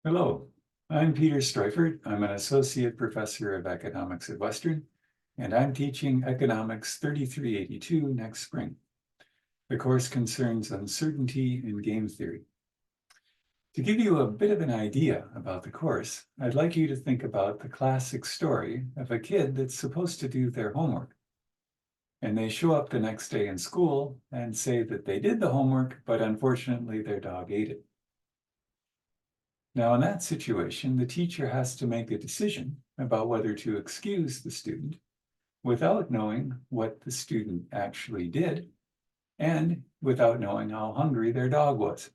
Hello, I'm Peter Streifert. I'm an associate professor of economics at Western, and I'm teaching Economics 3382 next spring. The course concerns uncertainty in game theory. To give you a bit of an idea about the course, I'd like you to think about the classic story of a kid that's supposed to do their homework. And they show up the next day in school and say that they did the homework, but unfortunately their dog ate it. Now, in that situation, the teacher has to make a decision about whether to excuse the student without knowing what the student actually did and without knowing how hungry their dog was.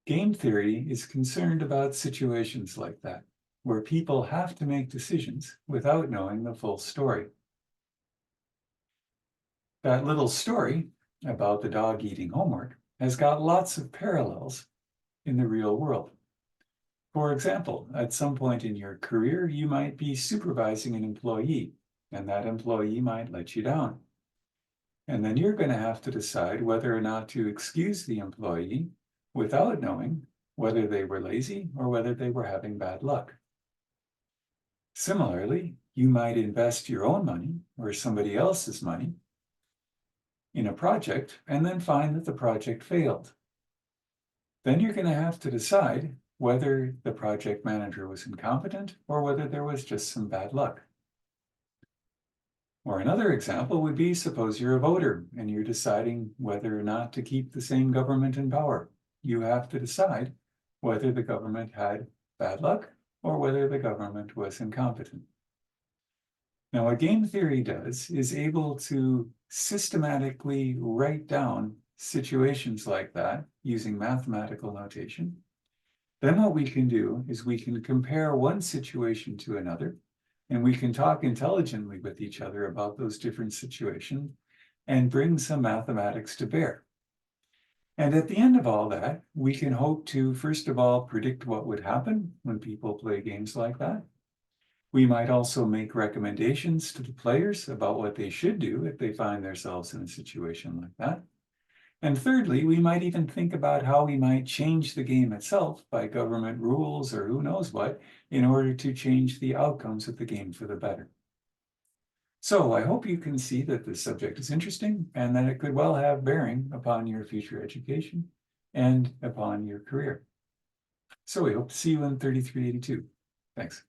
Game theory is concerned about situations like that, where people have to make decisions without knowing the full story. That little story about the dog eating homework has got lots of parallels in the real world. For example, at some point in your career, you might be supervising an employee, and that employee might let you down. And then you're going to have to decide whether or not to excuse the employee without knowing whether they were lazy or whether they were having bad luck. Similarly, you might invest your own money or somebody else's money in a project and then find that the project failed. Then you're going to have to decide whether the project manager was incompetent or whether there was just some bad luck. Or another example would be, suppose you're a voter and you're deciding whether or not to keep the same government in power. You have to decide whether the government had bad luck or whether the government was incompetent. Now, what game theory does is able to systematically write down situations like that using mathematical notation. Then what we can do is we can compare one situation to another, and we can talk intelligently with each other about those different situations and bring some mathematics to bear. And at the end of all that, we can hope to, first of all, predict what would happen when people play games like that. We might also make recommendations to the players about what they should do if they find themselves in a situation like that. And thirdly, we might even think about how we might change the game itself by government rules or who knows what in order to change the outcomes of the game for the better. So I hope you can see that this subject is interesting and that it could well have bearing upon your future education and upon your career. So we hope to see you in 3382. Thanks.